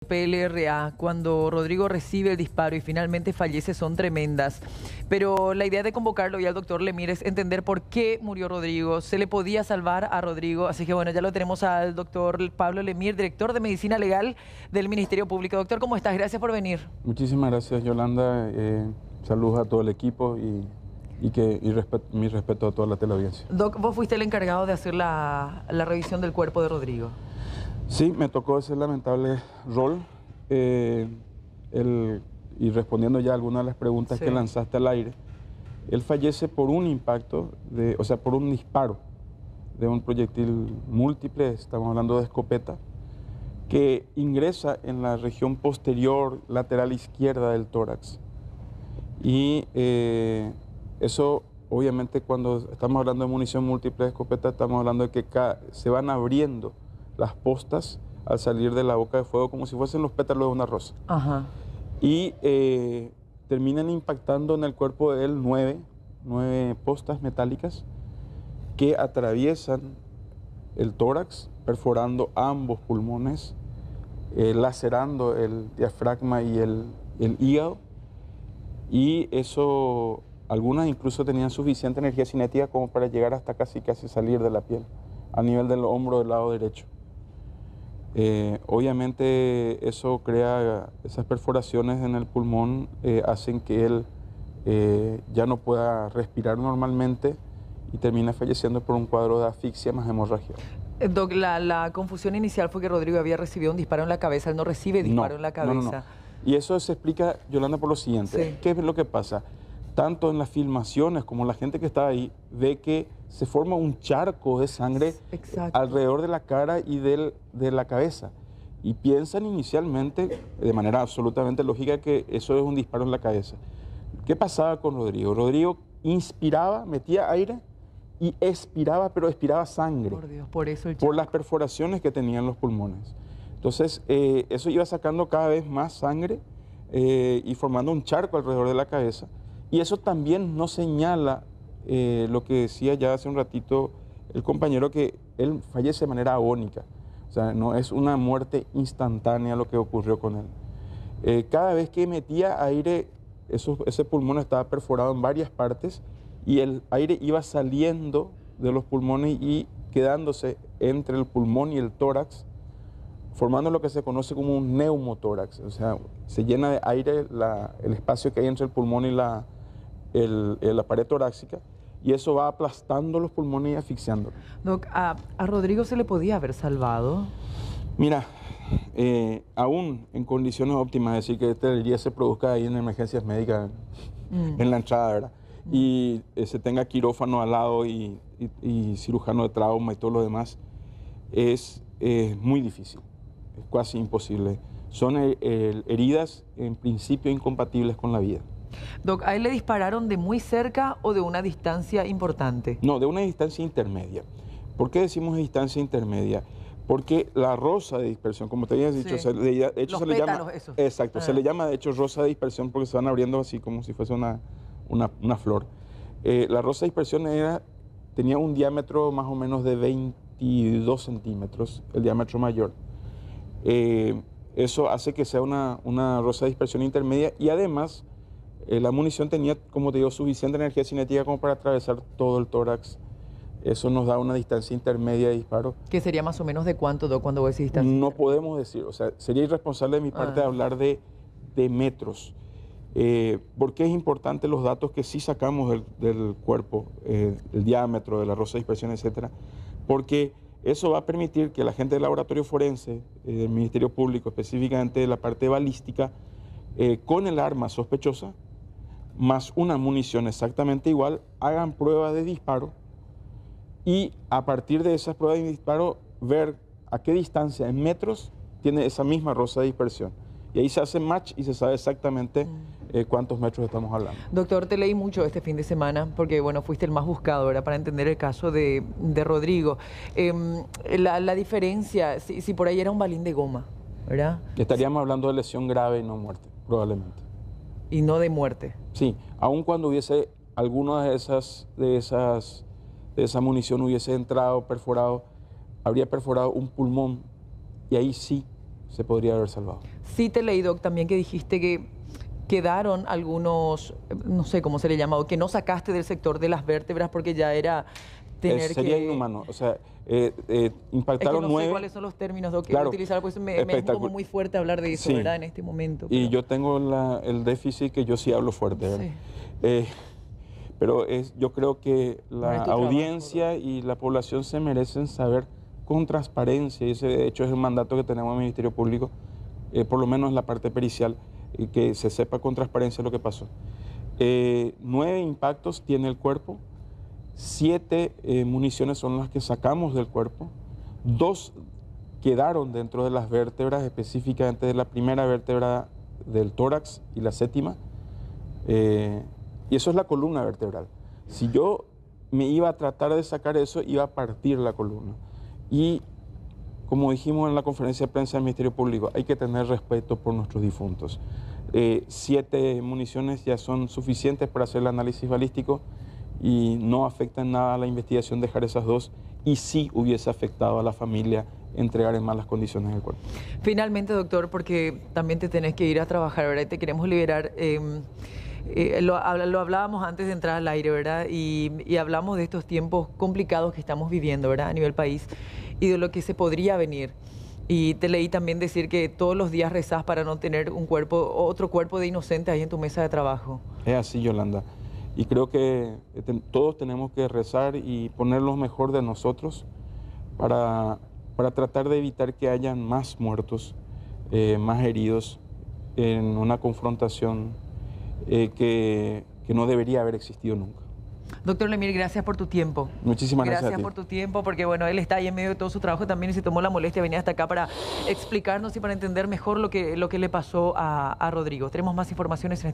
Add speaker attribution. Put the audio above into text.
Speaker 1: PLRA, cuando Rodrigo recibe el disparo y finalmente fallece, son tremendas. Pero la idea de convocarlo y al doctor Lemire es entender por qué murió Rodrigo. ¿Se le podía salvar a Rodrigo? Así que bueno, ya lo tenemos al doctor Pablo Lemire, director de Medicina Legal del Ministerio Público. Doctor, ¿cómo estás? Gracias por venir.
Speaker 2: Muchísimas gracias, Yolanda. Saludos a todo el equipo y mi respeto a toda la teleaudiencia.
Speaker 1: Doc, vos fuiste el encargado de hacer la revisión del cuerpo de Rodrigo.
Speaker 2: Sí, me tocó ese lamentable rol y respondiendo ya a algunas de las preguntas que lanzaste al aire. Él fallece por un impacto, por un disparo de un proyectil múltiple, estamos hablando de escopeta, que ingresa en la región posterior lateral izquierda del tórax. Y eso, obviamente, cuando estamos hablando de munición múltiple de escopeta, estamos hablando de que se van abriendo las postas al salir de la boca de fuego como si fuesen los pétalos de una rosa.
Speaker 1: Ajá.
Speaker 2: Y terminan impactando en el cuerpo de él nueve postas metálicas que atraviesan el tórax, perforando ambos pulmones, lacerando el diafragma y el hígado. Y eso, algunas incluso tenían suficiente energía cinética como para llegar hasta casi salir de la piel, a nivel del hombro del lado derecho. Obviamente eso crea, esas perforaciones en el pulmón hacen que él ya no pueda respirar normalmente y termina falleciendo por un cuadro de asfixia más hemorragia.
Speaker 1: Doc, la confusión inicial fue que Rodrigo había recibido un disparo en la cabeza, él no recibe disparo en la cabeza.
Speaker 2: No. Y eso se explica, Yolanda, por lo siguiente.
Speaker 1: Sí.
Speaker 2: ¿Qué es lo que pasa? Tanto en las filmaciones como la gente que está ahí ve que se forma un charco de sangre alrededor de la cara y de la cabeza. Y piensan inicialmente, de manera absolutamente lógica, que eso es un disparo en la cabeza. ¿Qué pasaba con Rodrigo? Rodrigo inspiraba, metía aire y expiraba, pero expiraba sangre.
Speaker 1: Por Dios, por eso el charco.
Speaker 2: Por las perforaciones que tenían los pulmones. Entonces, eso iba sacando cada vez más sangre y formando un charco alrededor de la cabeza. Y eso también no señala lo que decía ya hace un ratito el compañero, que él fallece de manera agónica. O sea, no es una muerte instantánea lo que ocurrió con él. Cada vez que metía aire, ese pulmón estaba perforado en varias partes y el aire iba saliendo de los pulmones y quedándose entre el pulmón y el tórax, formando lo que se conoce como un neumotórax. O sea, se llena de aire el espacio que hay entre el pulmón y la pared torácica, y eso va aplastando los pulmones y asfixiándolos.
Speaker 1: Doc, ¿a Rodrigo se le podía haber salvado?
Speaker 2: Mira, aún en condiciones óptimas, es decir, que esta herida se produzca ahí en emergencias médicas, en la entrada, ¿verdad? Y se tenga quirófano al lado y cirujano de trauma y todo lo demás, es muy difícil, es casi imposible. Son heridas en principio incompatibles con la vida.
Speaker 1: Doc, ¿a él le dispararon de muy cerca o de una distancia importante?
Speaker 2: No, de una distancia intermedia. ¿Por qué decimos distancia intermedia? Porque la rosa de dispersión, como te habías dicho, de hecho se le llama... Exacto, se le llama de hecho rosa de dispersión porque se van abriendo así como si fuese una flor. La rosa de dispersión tenía un diámetro más o menos de 22 centímetros, el diámetro mayor. Eso hace que sea una rosa de dispersión intermedia, y además la munición tenía, como te digo, suficiente energía cinética como para atravesar todo el tórax. Eso nos da una distancia intermedia de disparo.
Speaker 1: ¿Qué sería más o menos de cuánto, Doc, cuando vos decís distancia?
Speaker 2: No podemos decir, o sea, sería irresponsable de mi parte hablar de metros. Porque es importante los datos que sí sacamos del cuerpo, el diámetro de la rosa de dispersión, etcétera, porque eso va a permitir que la gente del laboratorio forense, del Ministerio Público, específicamente de la parte balística, con el arma sospechosa, más una munición exactamente igual, hagan pruebas de disparo y a partir de esas pruebas de disparo ver a qué distancia, en metros, tiene esa misma rosa de dispersión. Y ahí se hace match y se sabe exactamente cuántos metros estamos hablando.
Speaker 1: Doctor, te leí mucho este fin de semana porque, bueno, fuiste el más buscado, ¿verdad?, para entender el caso de Rodrigo. La diferencia, si por ahí era un balín de goma, ¿verdad? Estaríamos
Speaker 2: hablando de lesión grave y no muerte, probablemente.
Speaker 1: Y no de muerte.
Speaker 2: Sí, aun cuando hubiese alguna de esa munición hubiese entrado, perforado, habría perforado un pulmón, y ahí sí se podría haber salvado.
Speaker 1: Sí te leí, Doc, también que dijiste que quedaron algunos, no sé cómo se le llama, o que no sacaste del sector de las vértebras porque ya era tener
Speaker 2: Sería
Speaker 1: que...
Speaker 2: inhumano, o sea,
Speaker 1: Es que
Speaker 2: impactaron
Speaker 1: no sé
Speaker 2: 9.
Speaker 1: cuáles son los términos, Doc, que
Speaker 2: Claro,
Speaker 1: utilizar, pues me es como muy fuerte hablar de eso,
Speaker 2: sí.
Speaker 1: ¿verdad? En este momento.
Speaker 2: Y
Speaker 1: Pero...
Speaker 2: yo tengo el déficit que yo sí hablo fuerte, ¿verdad?
Speaker 1: Sí.
Speaker 2: Pero yo creo que
Speaker 1: No
Speaker 2: la
Speaker 1: es tu
Speaker 2: audiencia
Speaker 1: trabajo,
Speaker 2: y la población se merecen saber con transparencia, y ese de hecho es el mandato que tenemos en el Ministerio Público, por lo menos en la parte pericial, que se sepa con transparencia lo que pasó. 9 impactos tiene el cuerpo, 7 municiones son las que sacamos del cuerpo, 2 quedaron dentro de las vértebras, específicamente de la primera vértebra del tórax y la séptima, y eso es la columna vertebral. Si yo me iba a tratar de sacar eso, iba a partir la columna. Y como dijimos en la conferencia de prensa del Ministerio Público, hay que tener respeto por nuestros difuntos. 7 municiones ya son suficientes para hacer el análisis balístico y no afecta en nada a la investigación dejar esas 2, y sí hubiese afectado a la familia entregar en malas condiciones el cuerpo.
Speaker 1: Finalmente, doctor, porque también te tenés que ir a trabajar, ¿verdad? Y te queremos liberar. Lo hablábamos antes de entrar al aire, ¿verdad? Y hablamos de estos tiempos complicados que estamos viviendo, ¿verdad? A nivel país, y de lo que se podría venir. Y te leí también decir que todos los días rezás para no tener otro cuerpo de inocente ahí en tu mesa de trabajo.
Speaker 2: Es así, Yolanda. Y creo que todos tenemos que rezar y poner lo mejor de nosotros para tratar de evitar que hayan más muertos, más heridos en una confrontación que no debería haber existido nunca.
Speaker 1: Doctor Lemire, gracias por tu tiempo.
Speaker 2: Muchísimas gracias a ti.
Speaker 1: Gracias por tu tiempo, porque bueno, él está ahí en medio de todo su trabajo también y se tomó la molestia de venir hasta acá para explicarnos y para entender mejor lo que le pasó a Rodrigo. Tenemos más informaciones en